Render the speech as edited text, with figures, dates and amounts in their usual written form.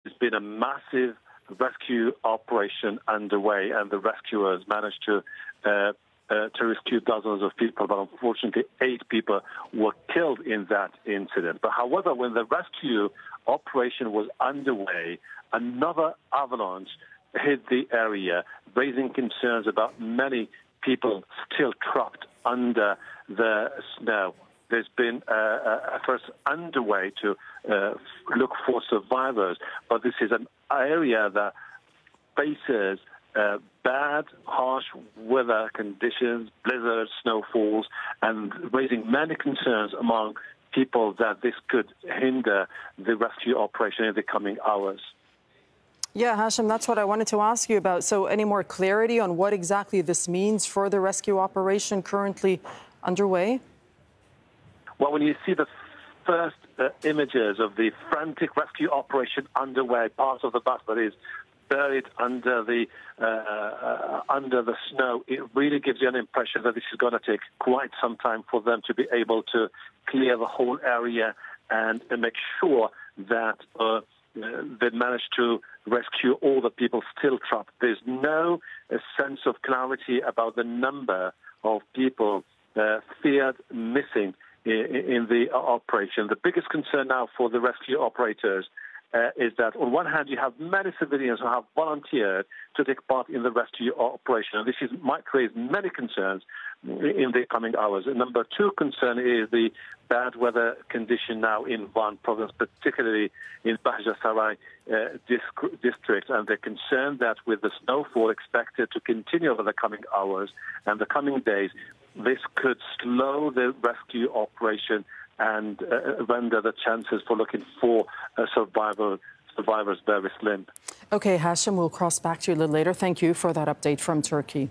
there's been a massive rescue operation underway, and the rescuers managed to rescue dozens of people, but unfortunately 8 people were killed in that incident. But however, when the rescue operation was underway, another avalanche hit the area, raising concerns about many people still trapped under the snow. There's been efforts underway to look for survivors, but this is an area that faces bad, harsh weather conditions, blizzards, snowfalls, and raising many concerns among people that this could hinder the rescue operation in the coming hours. Yeah, Hashim, that's what I wanted to ask you about. So any more clarity on what exactly this means for the rescue operation currently underway? Well, when you see the first images of the frantic rescue operation underway, parts of the bus that is buried under the snow, it really gives you an impression that this is going to take quite some time for them to be able to clear the whole area and make sure that they managed to rescue all the people still trapped. There's no sense of clarity about the number of people feared missing in the operation. The biggest concern now for the rescue operators is that on one hand you have many civilians who have volunteered to take part in the rescue operation, and this might raise many concerns in the coming hours. And number two concern is the bad weather condition now in Van province, particularly in Bahja Sarai district, and they're concerned that with the snowfall expected to continue over the coming hours and the coming days, this could slow the rescue operation and render the chances for looking for survivors very slim. Okay, Hashim, we'll cross back to you a little later. Thank you for that update from Turkey.